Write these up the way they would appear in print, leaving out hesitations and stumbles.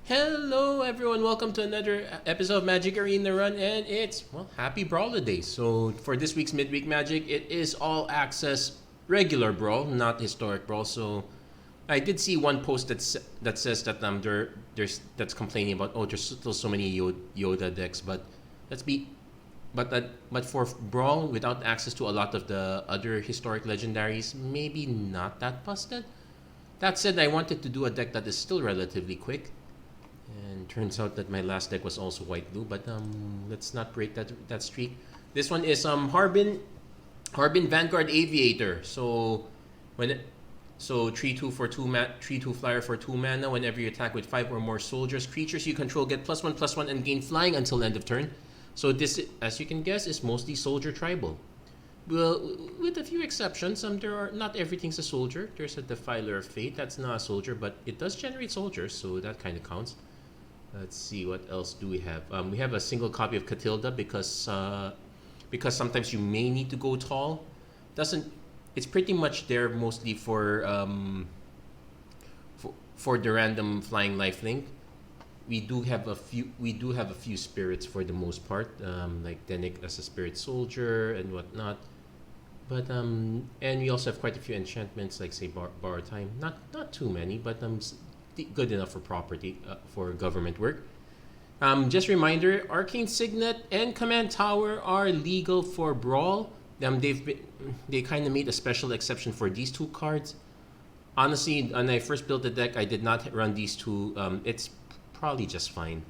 Hello everyone, welcome to another episode of Magic Arena Run, and it's, well, happy Brawl Day. So for this week's Midweek Magic, it is all access regular Brawl, not historic Brawl. So I did see one post that says that there's that's complaining about, oh, there's still so many Yoda decks, but let's be but for Brawl without access to a lot of the other historic legendaries, maybe not that busted. That said, I wanted to do a deck that is still relatively quick. And turns out that my last deck was also white blue, but let's not break that streak. This one is Harbin Vanguard Aviator. So when it, so 3/2 for 3/2 flyer for 2 mana. Whenever you attack with 5 or more soldiers, creatures you control get +1/+1 and gain flying until end of turn. So this, as you can guess, is mostly soldier tribal. Well, with a few exceptions, there are not everything's a soldier. There's a Defiler of Fate that's not a soldier, but it does generate soldiers, so that kind of counts. Let's see, what else do we have? We have a single copy of Catilda because sometimes you may need to go tall. Doesn't It's pretty much there mostly for the random flying lifelink. We do have a few spirits for the most part, like Denick as a spirit soldier and whatnot. But and we also have quite a few enchantments, like say Borrow Time. Not too many, but good enough for property for government work. Just reminder: Arcane Signet and Command Tower are legal for Brawl. They kind of made a special exception for these two cards. Honestly, when I first built the deck, I did not run these two. It's probably just fine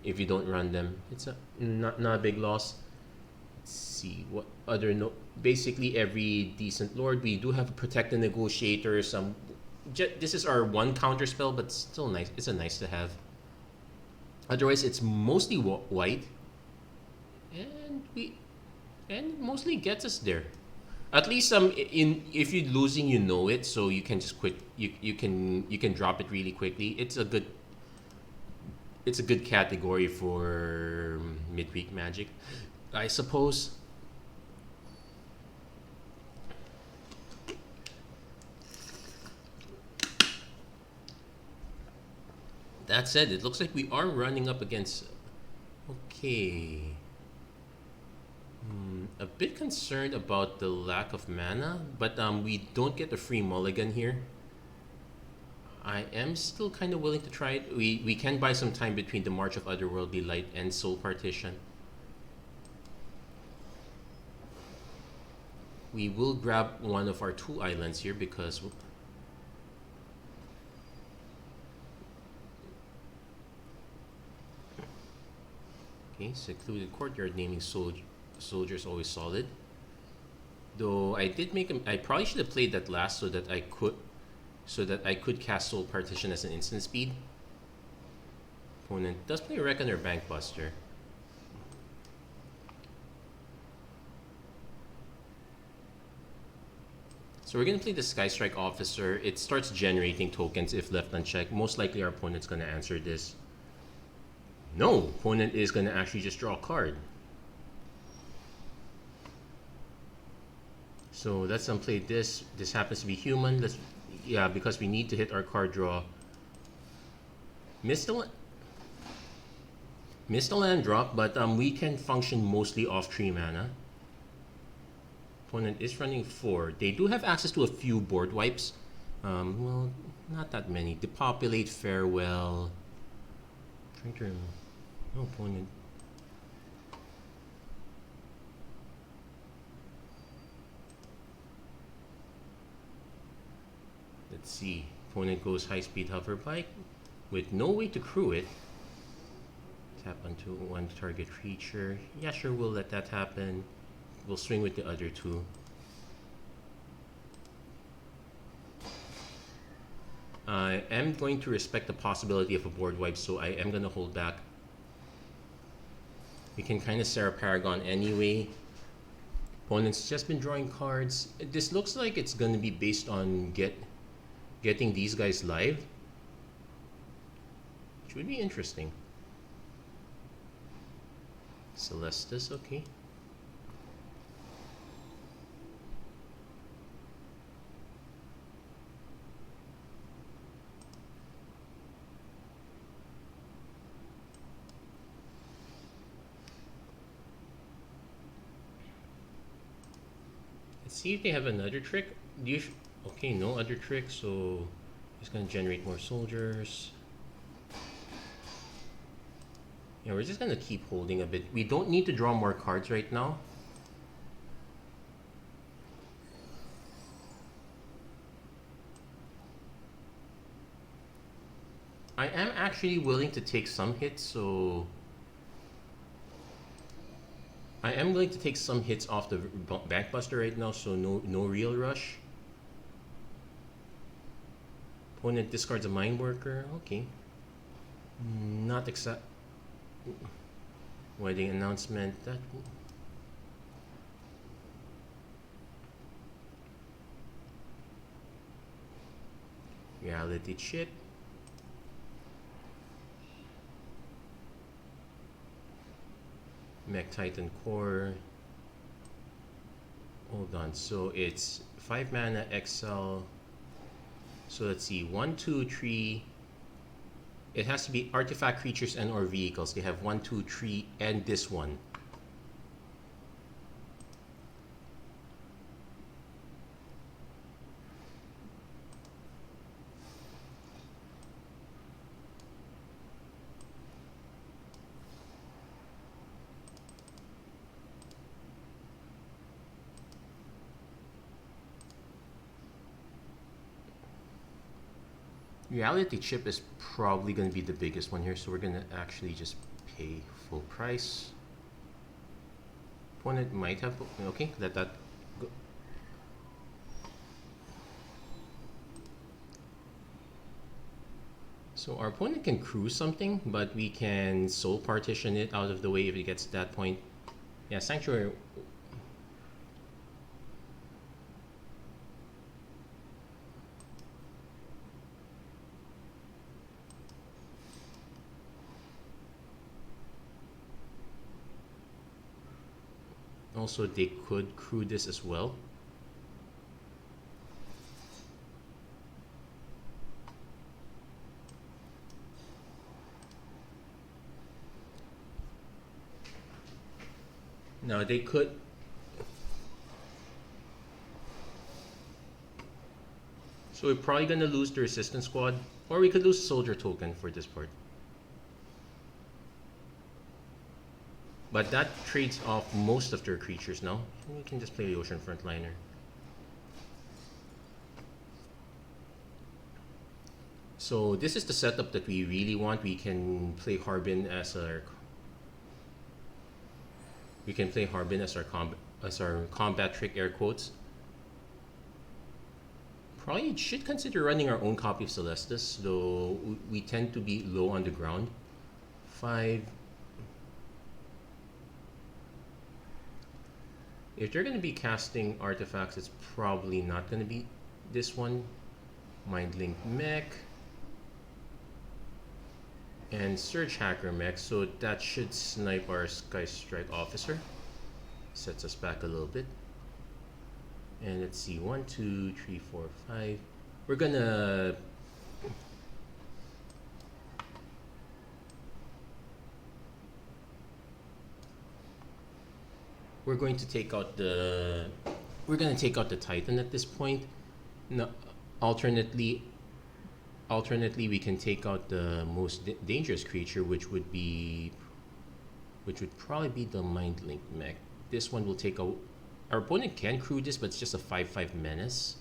if you don't run them. It's not a big loss. Let's see what other basically every decent lord. We do have a Protect the Negotiator. This is our one counter spell, but still nice. It's a nice to have. Otherwise, it's mostly white, and mostly gets us there. At least if you're losing, you know it, so you can just quit. You can drop it really quickly. It's a good category for midweek magic, I suppose. That said, it looks like we are running up against. Okay. A bit concerned about the lack of mana, but we don't get a free mulligan here. I am still kind of willing to try it. We can buy some time between the March of Otherworldly Light and Soul Partition. We will grab one of our 2 islands here because. Okay, Secluded Courtyard, naming soldiers always solid. Though I did make I probably should have played that last so that I could cast Soul Partition as an instant speed. Opponent does play Reckoner Bankbuster. So we're gonna play the Skystrike Officer. It starts generating tokens if left unchecked. Most likely our opponent's gonna answer this. No, opponent is gonna actually just draw a card. So let's unplay this. This happens to be human. Because we need to hit our card draw. Missed the land drop, but we can function mostly off 3 mana. Opponent is running 4. They do have access to a few board wipes. Well, not that many. Depopulate, Farewell. Trying to. No opponent. Let's see. Opponent goes High Speed Hover Bike with no way to crew it. Tap onto one target creature. Yeah, sure, we'll let that happen. We'll swing with the other 2. I am going to respect the possibility of a board wipe, so I am going to hold back. We can kind of Sarah Paragon anyway. Opponent's just been drawing cards. This looks like it's going to be based on getting these guys live, which would be interesting. Celestis, okay. Let's see if they have another trick. Okay, no other trick, so it's gonna generate more soldiers. Yeah, we're just gonna keep holding a bit. We don't need to draw more cards right now. I am actually willing to take some hits, so I am willing to take some hits off the Bankbuster right now, so no real rush. Opponent discards a Mind Worker. Okay. Not accept. Wedding announcement. That. Reality Chip. Mech Titan Core. Hold on. So it's 5 mana XL. So let's see. 1, 2, 3. It has to be artifact creatures and or vehicles. They have 1, 2, 3, and this one. Reality Chip is probably going to be the biggest one here, so we're going to actually just pay full price. Opponent might have, okay, let that go. So our opponent can cruise something, but we can soul partition it out of the way if it gets to that point. Yeah, Sanctuary. Also, they could crew this as well. No, they could. So we're probably gonna lose the resistance squad, or we could lose soldier token for this part. But that trades off most of their creatures now. We can just play the Ocean Frontliner. So this is the setup that we really want. We can play Harbin as our combat trick, air quotes. Probably should consider running our own copy of Celestis, though we tend to be low on the ground. 5. If they're going to be casting artifacts, it's probably not going to be this one. Mindlink Mech. And Surge Hacker Mech, so that should snipe our Sky Strike Officer. Sets us back a little bit. And let's see, 1, 2, 3, 4, 5. We're gonna... We're going to take out the... We're gonna take out the Titan at this point. No, alternately, we can take out the most dangerous creature, which would probably be the Mindlink Mech. This one will take out. Our opponent can crew this, but it's just a 5/5 menace.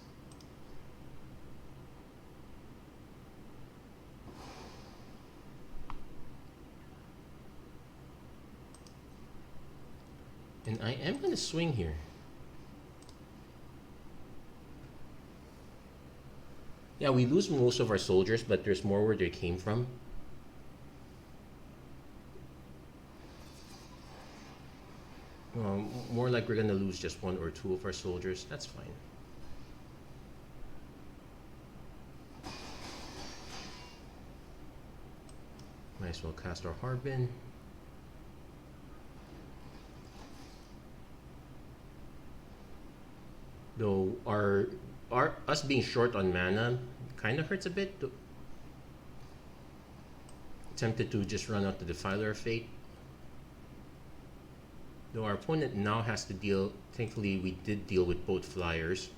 And I am going to swing here. Yeah, we lose most of our soldiers, but there's more where they came from. More like we're going to lose just 1 or 2 of our soldiers. That's fine. Might as well cast our Harbin. Though us being short on mana kind of hurts a bit. Tempted to just run out the Defiler of Fate. Though our opponent now has to deal, thankfully we did deal with both flyers.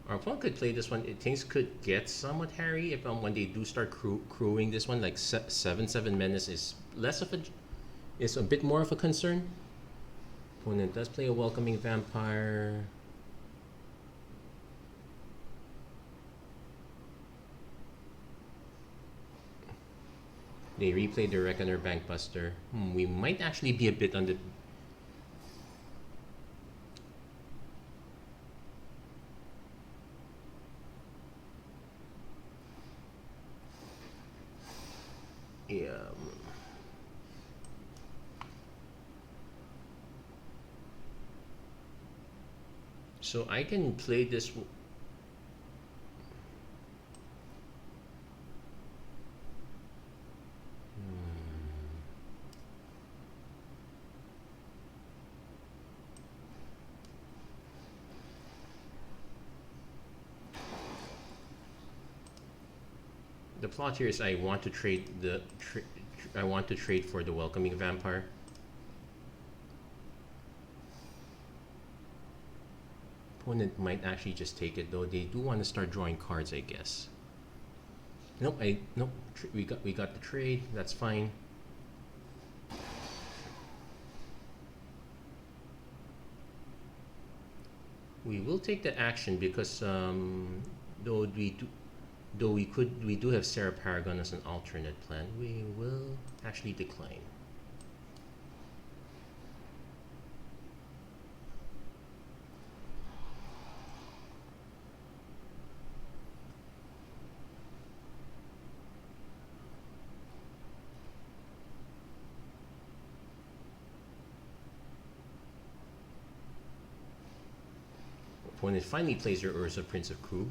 Our opponent could play this one. Things could get somewhat hairy if when they do start crewing this one. Like 7/7 menace is less of a, is a bit more of a concern. Opponent does play a welcoming vampire. They replay the Reckoner Bankbuster. We might actually be a bit on the. Yeah. So I can play this. The plot here is I want to trade the I want to trade for the welcoming vampire. Opponent might actually just take it though. They do want to start drawing cards, I guess. Nope, we got the trade. That's fine. We will take the action because though we do have Sarah Paragon as an alternate plan, we will actually decline. Opponent finally plays your Urza Prince of Crew.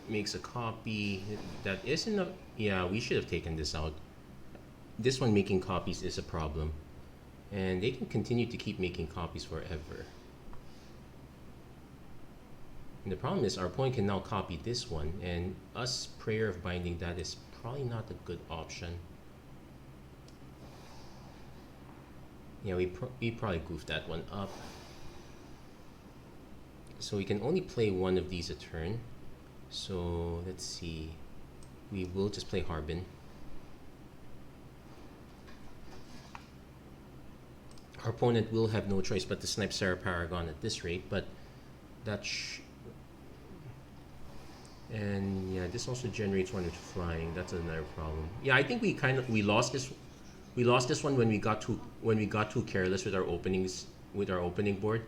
Makes a copy that isn't a, yeah, we should have taken this out. This one making copies is a problem, and they can continue to keep making copies forever. And the problem is our opponent can now copy this one, and us Prayer of Binding that is probably not a good option. Yeah, we probably goofed that one up. So we can only play one of these a turn. So let's see. We will just play Harbin. Our opponent will have no choice but to snipe Sarah Paragon at this rate, but that and yeah, this also generates one with flying. That's another problem. Yeah, I think we lost this. We lost this one when we got too careless with our opening board.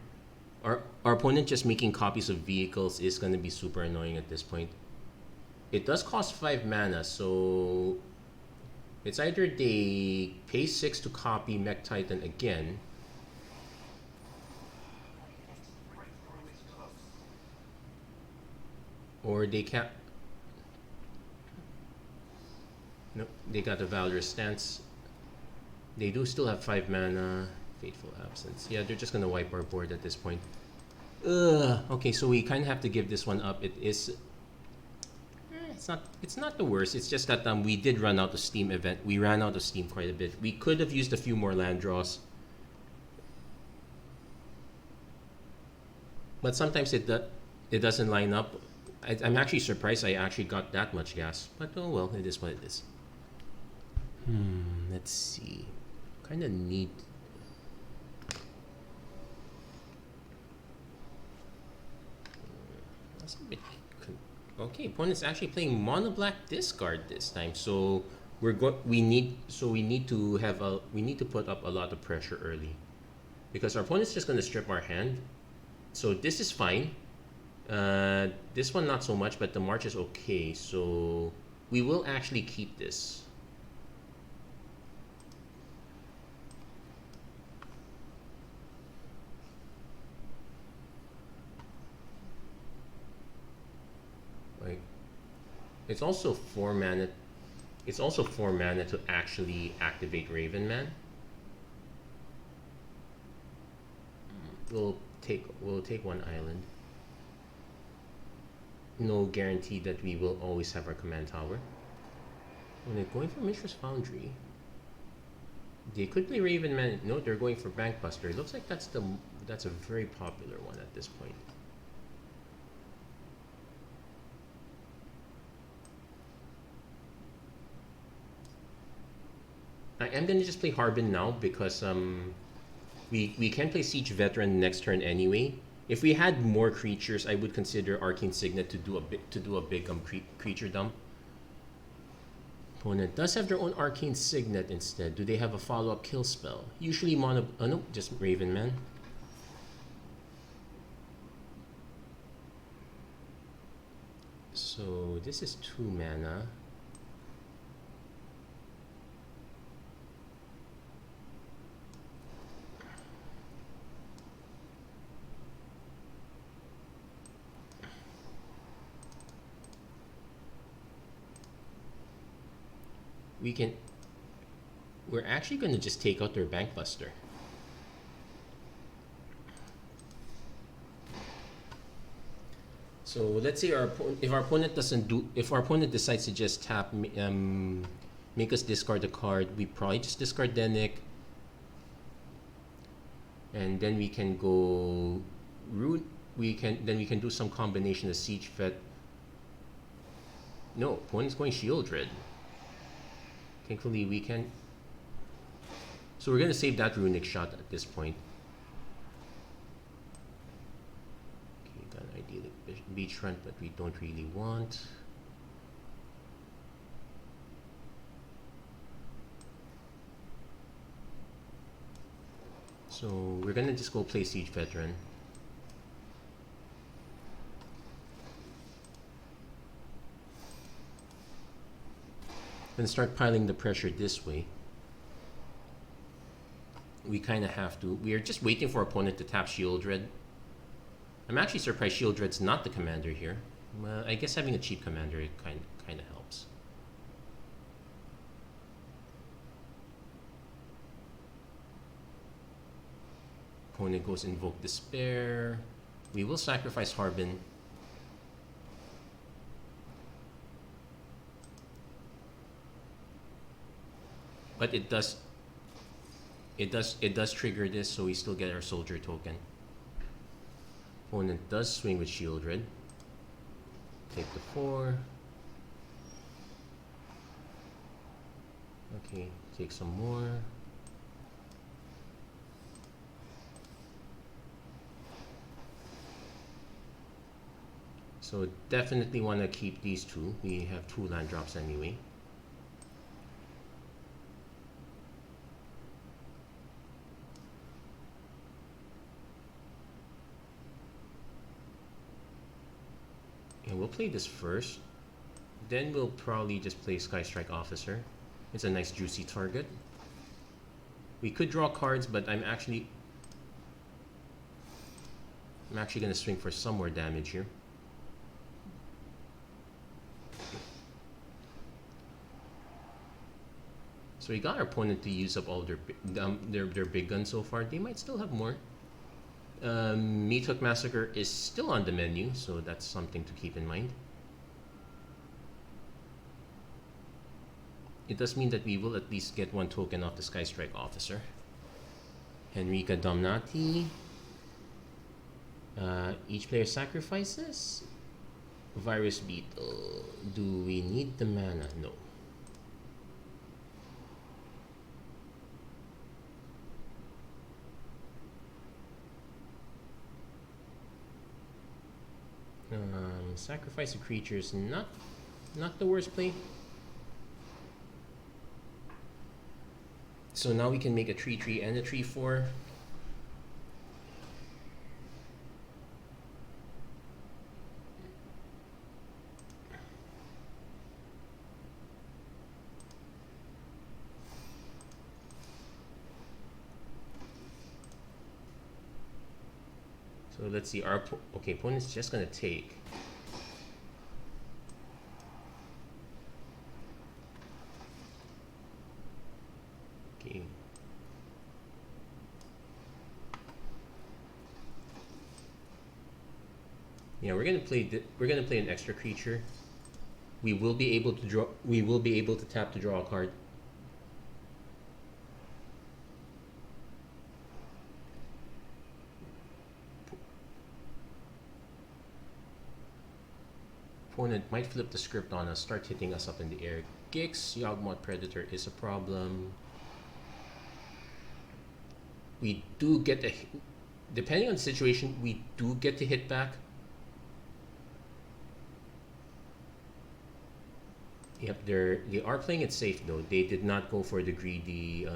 Our opponent just making copies of vehicles is going to be super annoying at this point. It does cost 5 mana, so it's either they pay 6 to copy Mech Titan again, or they can't. Nope, they got a Valorous Stance. They do still have 5 mana. Fateful Absence. Yeah, they're just gonna wipe our board at this point. Okay, so we kind of have to give this one up. It is. It's not the worst. It's just that we did run out of steam event. We ran out of steam quite a bit. We could have used a few more land draws, but sometimes it doesn't line up. I'm actually surprised I actually got that much gas. But oh well, it is what it is. Let's see. Kind of need. Okay, opponent's actually playing mono black discard this time, so we need to put up a lot of pressure early, because our opponent's just gonna strip our hand. So this is fine. This one not so much, but the march is okay. So we will actually keep this. It's also 4 mana. It's also 4 mana to actually activate Raven Man. We'll take 1 island. no guarantee that we will always have our command tower. When they're going for Mishra's Foundry, they could play Raven Man. No, they're going for Bankbuster. It looks like that's a very popular one at this point. I am gonna just play Harbin now because we can play Siege Veteran next turn anyway. If we had more creatures, I would consider Arcane Signet to do a big creature dump. Opponent does have their own Arcane Signet instead. Do they have a follow-up kill spell? Usually mono... Oh no, just Raven Man. So this is 2 mana. We're actually going to just take out their Bankbuster. So let's say if our opponent decides to just tap, make us discard a card, we probably just discard Denick, and then we can go root. We can do some combination of Siege Vet. No, opponent's going Shieldred. Thankfully, we can. So we're gonna save that Runic Shot at this point. Okay, got an ideally Beachfront, but we don't really want. So we're gonna just go play Siege Veteran. And start piling the pressure this way. We kind of have to. We are just waiting for our opponent to tap Shieldred. I'm actually surprised Shieldred's not the commander here. Well, I guess having a cheap commander kind of helps. Opponent goes Invoke Despair. We will sacrifice Harbin. But it does trigger this, so we still get our soldier token. Opponent does swing with Shieldred. Take the 4. Okay, take some more. So definitely want to keep these 2. We have 2 land drops anyway. And we'll play this first. Then we'll probably just play Sky Strike Officer. It's a nice juicy target. We could draw cards, but I'm actually going to swing for some more damage here. So we got our opponent to use up all their big guns so far. They might still have more. Meat Hook Massacre is still on the menu, so that's something to keep in mind. It does mean that we will at least get 1 token off the Sky Strike Officer. Henrika Domnati. Each player sacrifices. Virus Beetle. Do we need the mana? No. Sacrifice a creature is not the worst play. So now we can make a 3/3 and a 3/4. So let's see. Our opponent's just gonna take. Okay. Yeah, we're gonna play an extra creature. We will be able to draw. We will be able to tap to draw a card. Opponent might flip the script on us, start hitting us up in the air. Gix, Yawgmoth Predator is a problem. We do get a, depending on the situation, we do get to hit back. Yep, they are playing it safe though. They did not go for the greedy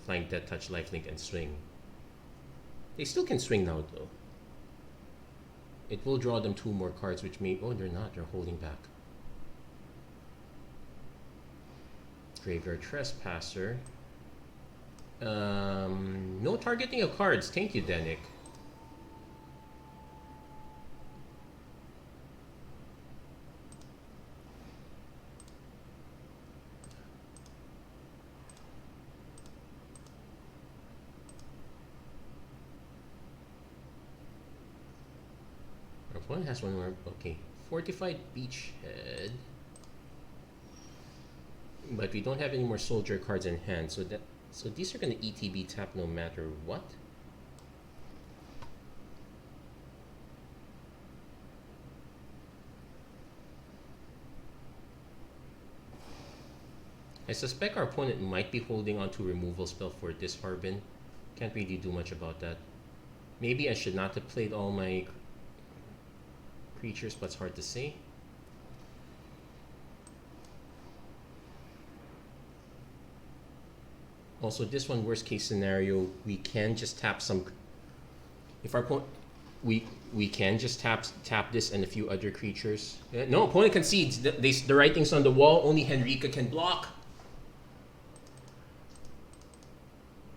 flying death touch, lifelink, and swing. They still can swing now though. It will draw them 2 more cards, which may... Oh, they're not. They're holding back. Graveyard Trespasser. No targeting of cards. Thank you, Denick. One has one more. Okay, Fortified Beachhead, but we don't have any more soldier cards in hand, so these are gonna ETB tap no matter what. I suspect our opponent might be holding on to removal spell for this Harbin. Can't really do much about that. Maybe I should not have played all my creatures, but it's hard to say. Also, this one, worst case scenario, we can just tap some. If our opponent, we can just tap this and a few other creatures. No, opponent concedes. The writing's on the wall. Only Henrika can block.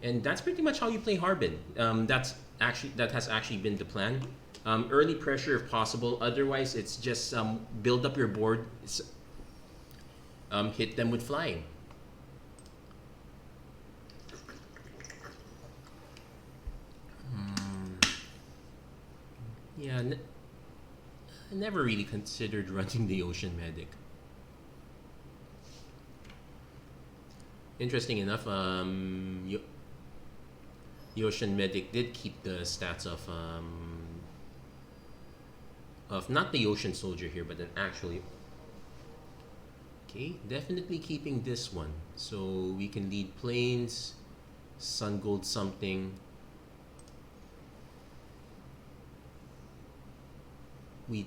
And that's pretty much how you play Harbin. That has actually been the plan. Early pressure if possible. Otherwise, it's just build up your board. Hit them with flying. Yeah, I never really considered running the Ocean Medic. Interesting enough, the Ocean Medic did keep the stats of not the Ocean Soldier here, but then actually. Okay, definitely keeping this one. So we can lead planes, Sun Gold something. We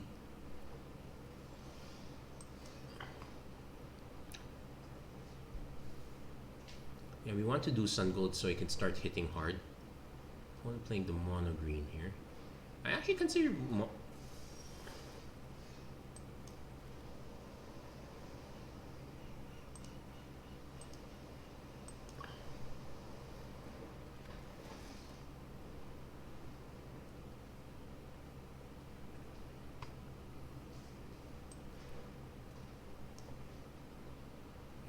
want to do Sun Gold so I can start hitting hard. I want to play the mono green here. I actually consider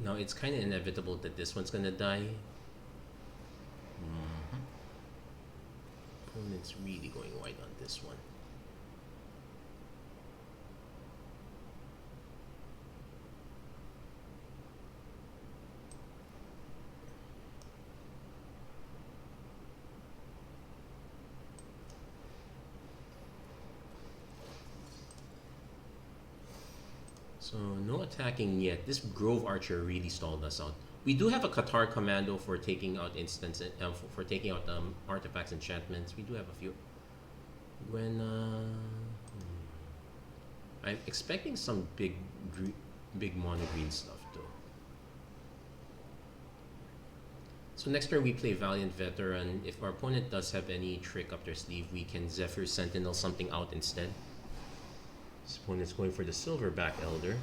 now it's kind of inevitable that this one's gonna die. Opponent's really going wide on this one. So no attacking yet. This Grove Archer really stalled us out. We do have a Qatar Commando for taking out instances, for taking out artifacts, enchantments. We do have a few. I'm expecting some big mono green stuff though. So next turn we play Valiant Veteran. If our opponent does have any trick up their sleeve, we can Zephyr Sentinel something out instead. This opponent's going for the Silverback Elder.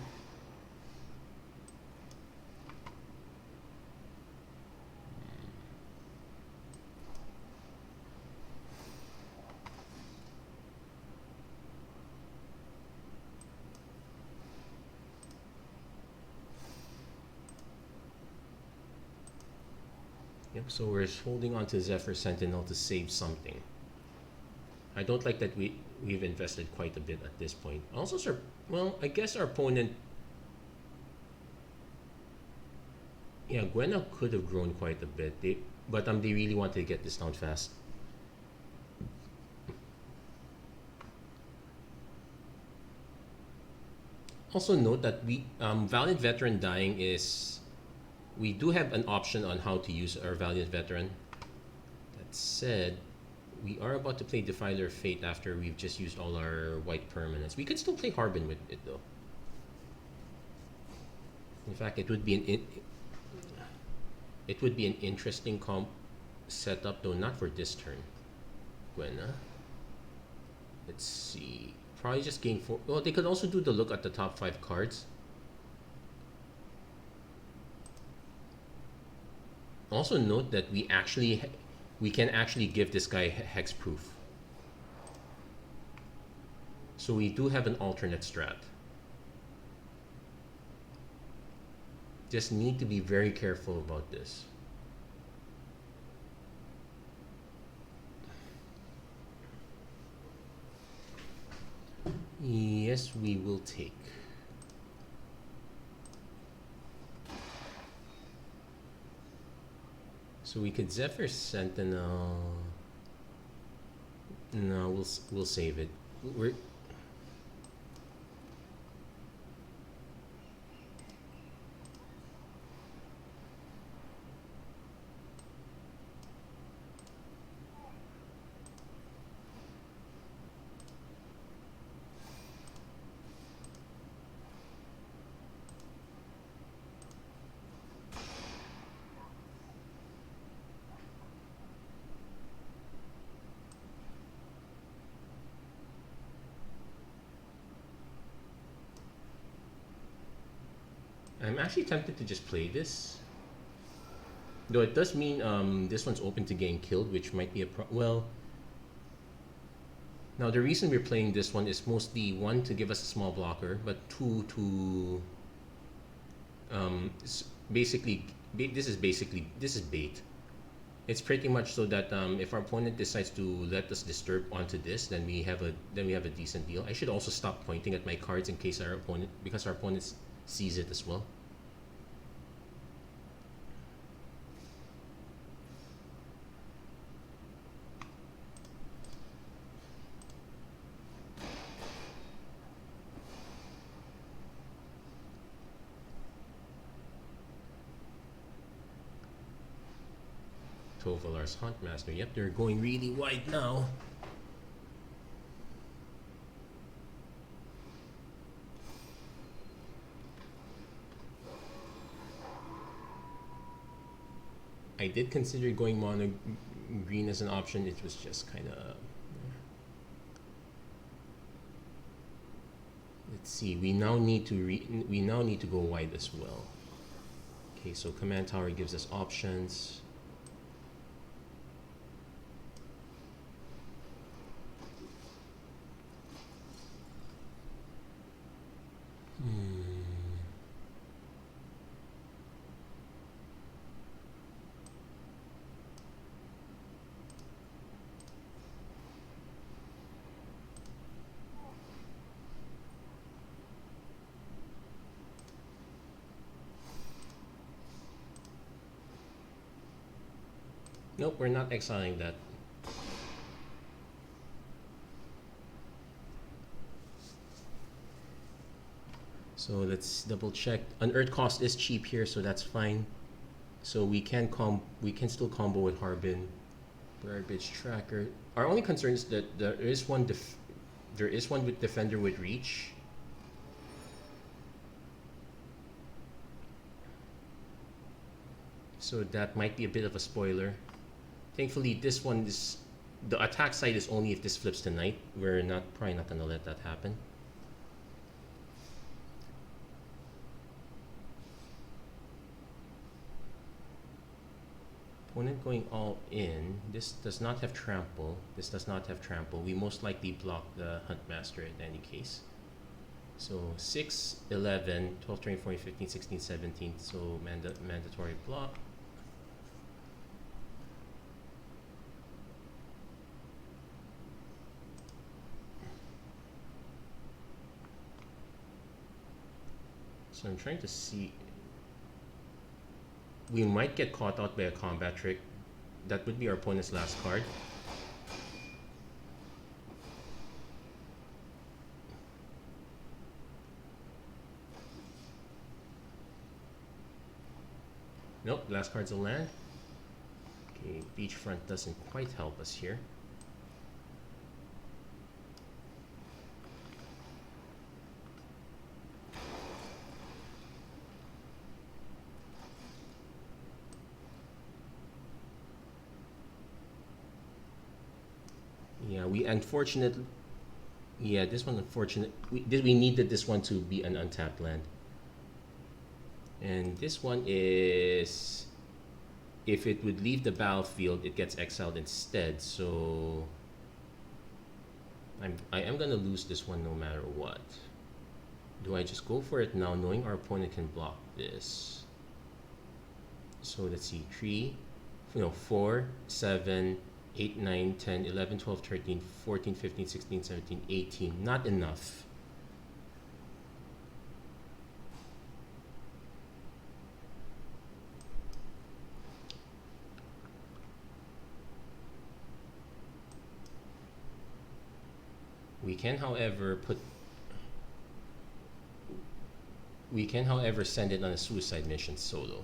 Yep, so we're holding on to Zephyr Sentinel to save something. I don't like that we've invested quite a bit at this point. Also, sir, well, I guess our opponent, yeah, Gwenna could have grown quite a bit. But they really wanted to get this down fast. Also note that we Valiant Veteran dying is, we do have an option on how to use our Valiant Veteran. That said, we are about to play Defiler Fate after we've just used all our white permanents. We could still play Harbin with it though. In fact, it would be an interesting comp setup though, not for this turn. Gwenna. Let's see. Probably just gain 4. Well, they could also do the look at the top 5 cards. Also note that we can actually give this guy hexproof. So we do have an alternate strat. Just need to be very careful about this. Yes, we will take. So we could Zephyr Sentinel. No, we'll save it. We're I'm actually tempted to just play this. Though it does mean this one's open to getting killed, which might be a well. Now the reason we're playing this one is mostly 1 to give us a small blocker, but 2 to basically this is bait. It's pretty much so that if our opponent decides to let us disturb onto this, then we have a decent deal. I should also stop pointing at my cards in case our opponent sees it as well. Tovalar's Huntmaster. Yep, they're going really wide now. I did consider going mono green as an option. It was just kind of. Let's see. We now need to go wide as well. Okay, so command tower gives us options. Nope, we're not exiling that. So let's double check. Unearthed cost is cheap here, so that's fine. So we can still combo with Harbin. Garbage tracker. Our only concern is that there is one with Defender with reach. So that might be a bit of a spoiler. Thankfully, this one is the attack side is only if this flips to knight. We're probably not gonna let that happen. Opponent going all in. This does not have trample. This does not have trample. We most likely block the Huntmaster in any case. So 6, 11, 12, 13, 14, 15, 16, 17. So mandatory block. So I'm trying to see. We might get caught out by a combat trick. That would be our opponent's last card. Nope, last card's a land. Okay, beachfront doesn't quite help us here. Yeah, we unfortunately. Yeah, this one unfortunate. We needed this one to be an untapped land. And this one is, if it would leave the battlefield, it gets exiled instead. So I am gonna lose this one no matter what. Do I just go for it now, knowing our opponent can block this? So let's see, 4, 7, 8, 9, 10, 11, 12, 13, 14, 15, 16, 17, 18. Not enough. We can, however, send it on a suicide mission solo.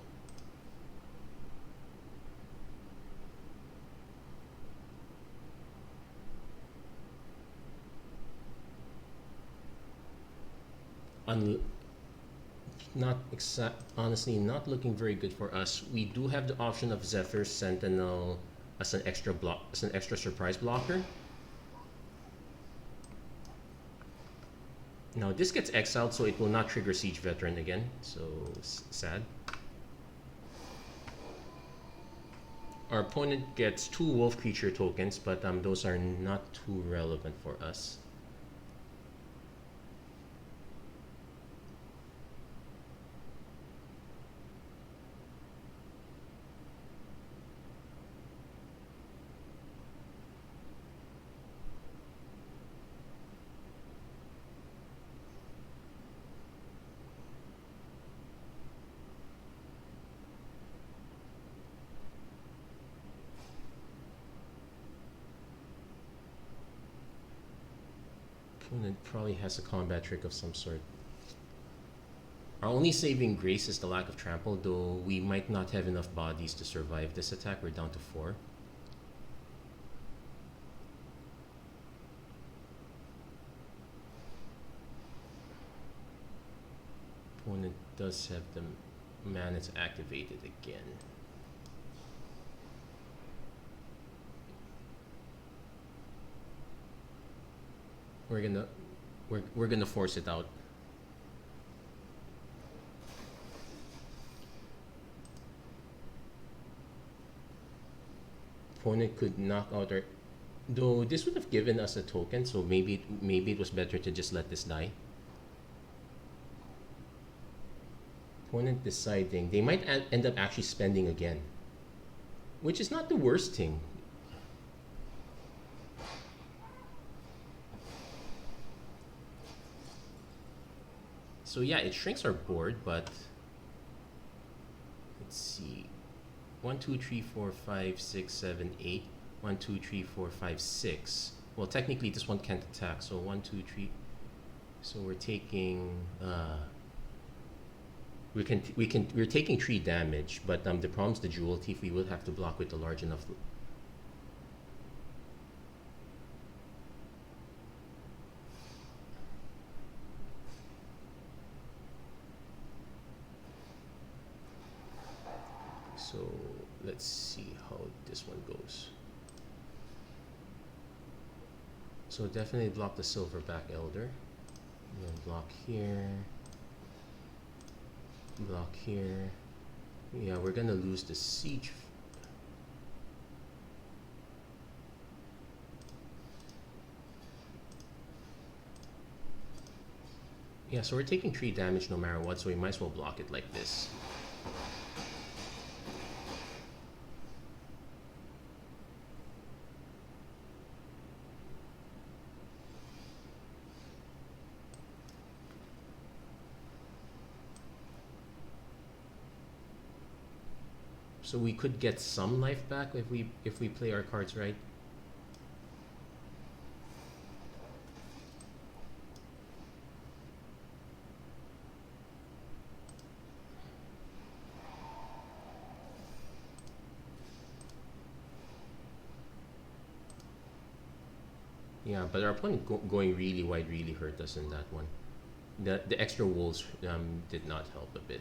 Honestly, not looking very good for us. We do have the option of Zephyr Sentinel as an extra surprise blocker. Now this gets exiled, so it will not trigger Siege Veteran again. So sad. Our opponent gets 2 wolf creature tokens, but those are not too relevant for us. Opponent probably has a combat trick of some sort. Our only saving grace is the lack of trample, though we might not have enough bodies to survive this attack. We're down to 4. Opponent does have the mana's activated again. We're gonna force it out. Opponent could knock out our, though this would have given us a token, so maybe it was better to just let this die. Opponent deciding they might end up actually spending again, which is not the worst thing. So yeah, it shrinks our board, but let's see. 1, 2, 3, 4, 5, 6, 7, 8. 1, 2, 3, 4, 5, 6. Well, technically this one can't attack. So 1, 2, 3. So we're taking we're taking 3 damage, but the problem's the Jewel Thief. We will have to block with a large enough. So let's see how this one goes. So definitely block the Silverback Elder. And then block here. Block here. Yeah, we're gonna lose the Siege. Yeah, so we're taking 3 damage no matter what, so we might as well block it like this. So we could get some life back if we play our cards right. Yeah, but our opponent going really wide really hurt us in that one. The extra wolves did not help a bit.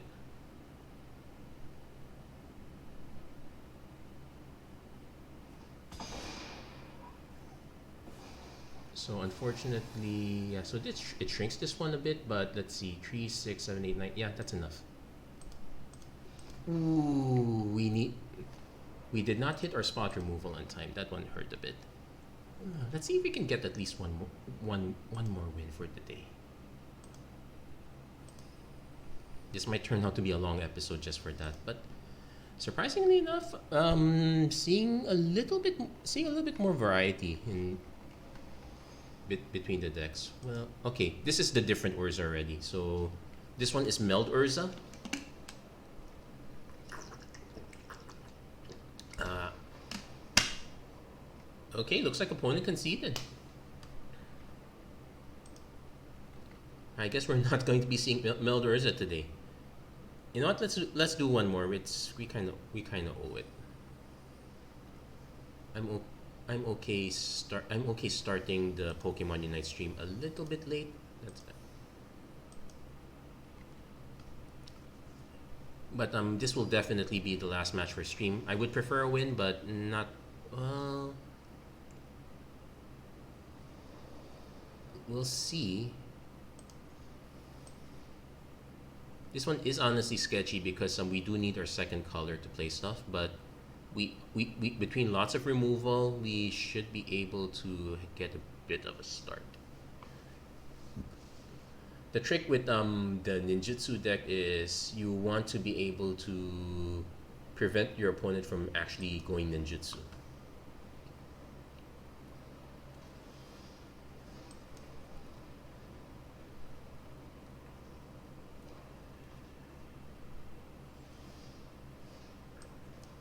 So unfortunately, yeah. So it shrinks this one a bit, but let's see, 3, 6, 7, 8, 9. Yeah, that's enough. Ooh, we did not hit our spot removal on time. That one hurt a bit. Let's see if we can get at least one more win for the day. This might turn out to be a long episode just for that, but surprisingly enough, seeing a little bit more variety in between the decks. Well, okay, this is the different Urza already. So this one is Meld Urza. Okay, looks like opponent conceded. I guess we're not going to be seeing Meld Urza today. You know what? Let's do one more. We kind of owe it. I'm okay starting the Pokemon Unite stream a little bit late. But this will definitely be the last match for stream. I would prefer a win, but not we'll see. This one is honestly sketchy because we do need our second color to play stuff, but we between lots of removal, we should be able to get a bit of a start. The trick with the ninjutsu deck is you want to be able to prevent your opponent from actually going ninjutsu.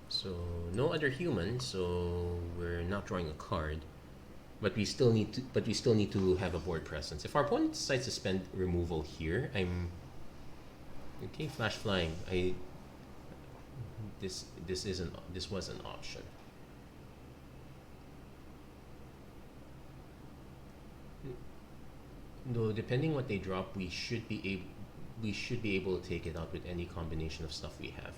So no other human, so we're not drawing a card, but we still need to have a board presence. If our opponent decides to spend removal here, I'm okay. Flash flying. This was an option. No, depending what they drop, we should be able to take it out with any combination of stuff we have.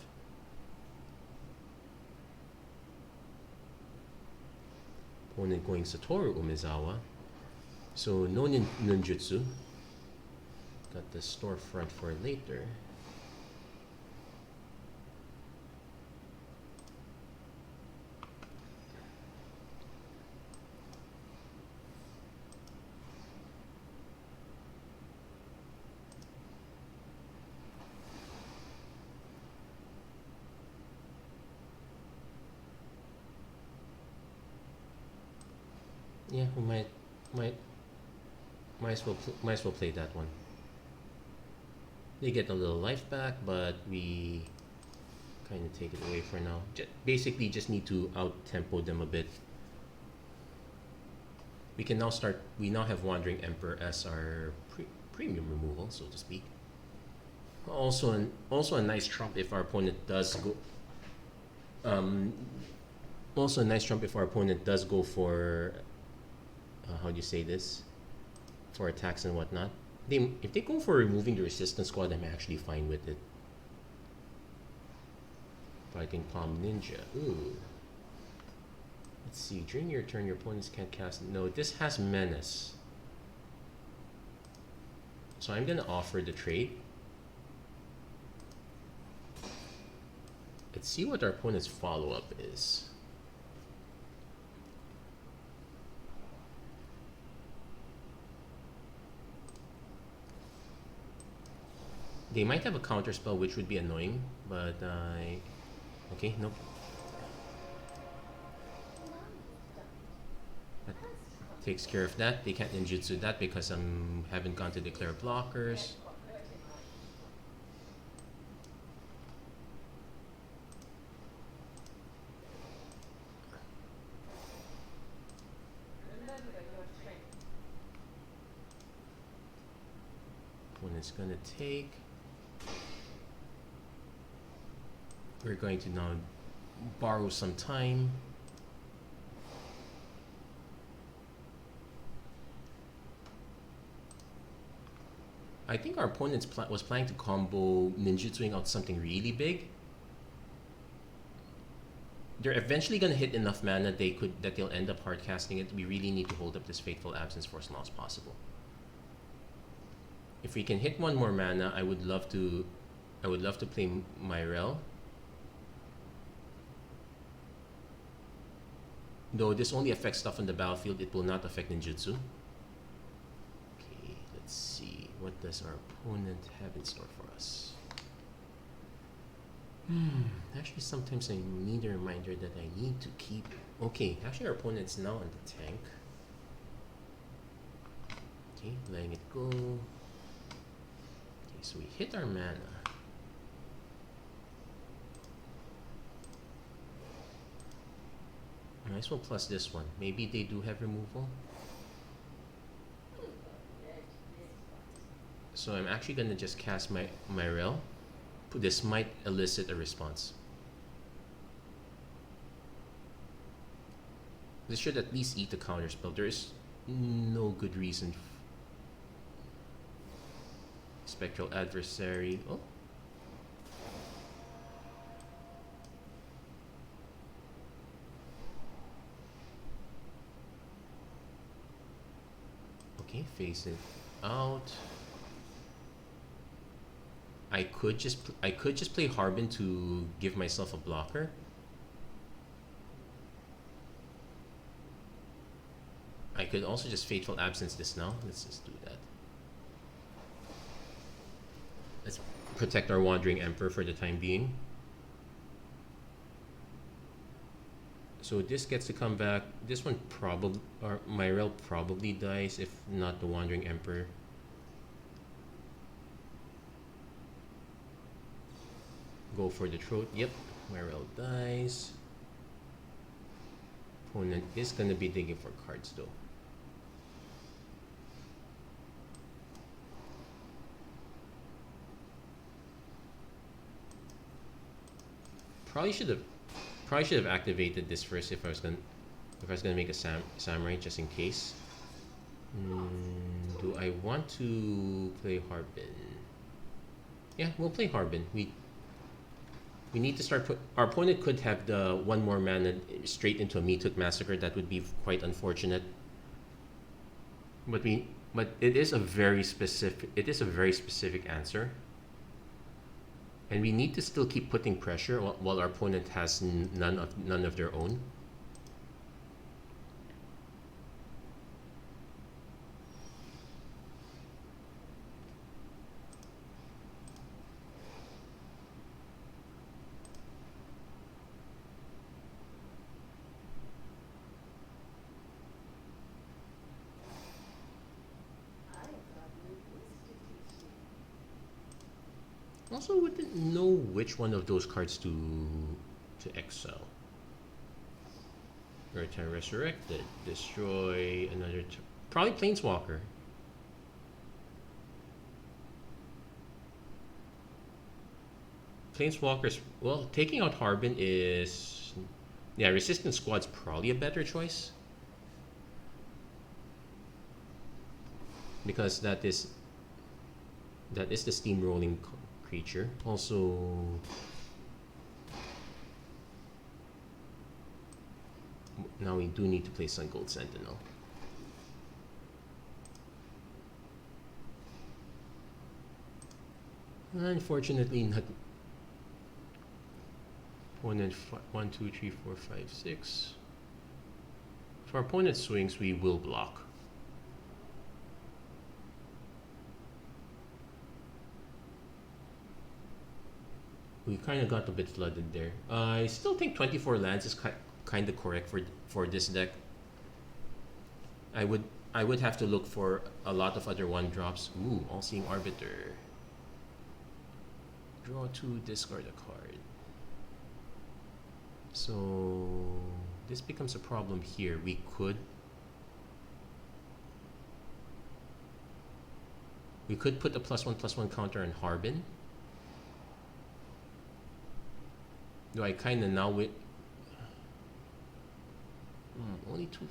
Opponent going Satoru Umezawa. So no ninjutsu. Got the storefront for later. Yeah, we might as well play that one. They get a little life back, but we kind of take it away for now. Basically, just need to out tempo them a bit. We can now start. We now have Wandering Emperor as our premium removal, so to speak. Also a nice trump if our opponent does go. Also a nice trump if our opponent does go for. How do you say this? For attacks and whatnot. If they go for removing the resistance squad, I'm actually fine with it. Fighting Palm Ninja. Ooh. Let's see. During your turn, your opponents can't cast. No, this has Menace. So I'm gonna offer the trade. Let's see what our opponent's follow-up is. They might have a counter spell, which would be annoying, but okay, nope. That takes care of that. They can't ninjutsu that because I haven't gone to declare blockers. Opponent's gonna take. We're going to now borrow some time. I think our opponent was planning to combo ninjutsuing out something really big. They're eventually gonna hit enough mana that they'll end up hard casting it. We really need to hold up this Fateful Absence for as long as possible. If we can hit one more mana, I would love to play Myrel. Though this only affects stuff on the battlefield, it will not affect ninjutsu. Okay, let's see. What does our opponent have in store for us? Actually, sometimes I need a reminder that I need to keep... Okay, actually our opponent's now on the tank. Okay, letting it go. Okay, so we hit our mana. Might as well plus this one. Maybe they do have removal. So I'm actually gonna just cast my Myrel. This might elicit a response. This should at least eat the counterspell. There is no good reason. Spectral Adversary. Oh. Okay, face it out. I could just play Harbin to give myself a blocker. I could also just Fateful Absence this now. Let's just do that. Let's protect our Wandering Emperor for the time being. So this gets to come back. This one probably, or Myrel probably dies if not the Wandering Emperor. Go for the throat. Yep, Myrel dies. Opponent is gonna be digging for cards though. Probably should have activated this first if I was gonna make a samurai just in case. Do I want to play Harbin? Yeah, we'll play Harbin. We need to start our opponent could have the one more mana straight into a Meathook Massacre. That would be quite unfortunate. But it is a very specific answer. And we need to still keep putting pressure while our opponent has none of their own. Also wouldn't know which one of those cards to exile. Return Resurrected, destroy another, probably Planeswalker. Planeswalkers, well, taking out Harbin is, yeah, Resistance Squad's probably a better choice. Because that is the steamrolling creature. Also, now we do need to play Sun Gold Sentinel. Unfortunately, not. Opponent 1, 2, 3, 4, 5, 6. If our opponent swings, we will block. We kind of got a bit flooded there. I still think 24 lands is kind of correct for this deck. I would have to look for a lot of other 1-drops. Ooh, All-Seeing Arbiter. Draw 2, discard a card. So this becomes a problem here. We could We could put a +1/+1 counter on Harbin. Do I kind of now with only 2?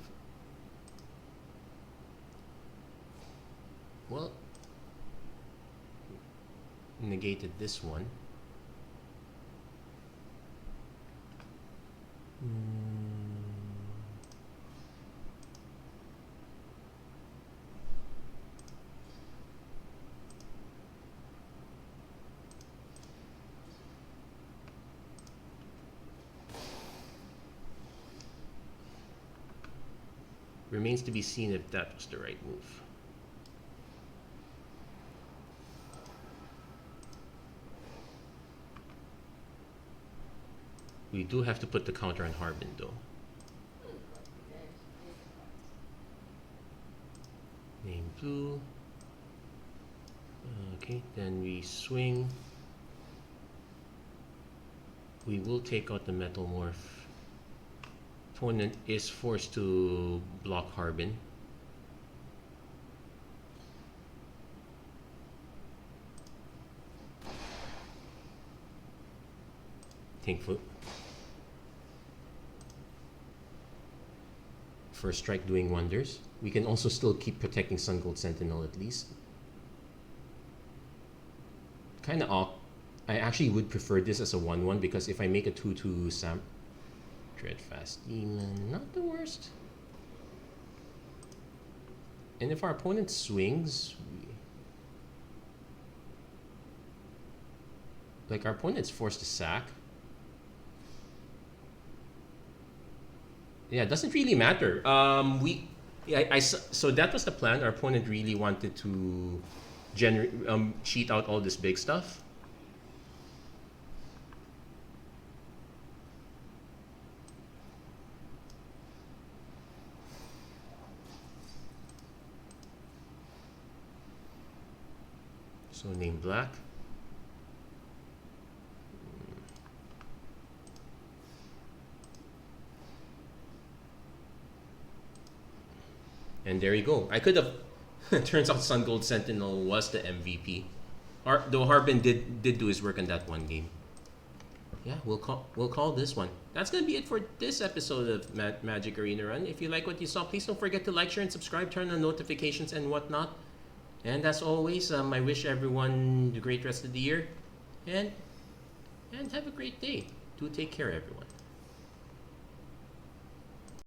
Well, negated this one. Remains to be seen if that was the right move. We do have to put the counter on Harbin though. Name blue. Okay, then we swing. We will take out the Metalmorph. Opponent is forced to block Harbin. Thankful. First strike doing wonders. We can also still keep protecting Sun Gold Sentinel at least. Kind of off. I actually would prefer this as a 1/1 because if I make a 2/2 Sam, Dreadfast Demon, not the worst. And if our opponent swings, like our opponent's forced to sack. Yeah, it doesn't really matter. So that was the plan. Our opponent really wanted to cheat out all this big stuff. So name black. And there you go. I could have. Turns out Sun Gold Sentinel was the MVP. Though Harbin did do his work in that one game. Yeah, we'll call this one. That's gonna be it for this episode of Magic Arena Run. If you like what you saw, please don't forget to like, share, and subscribe. Turn on notifications and whatnot. And as always, I wish everyone a great rest of the year, and have a great day. Do take care, everyone.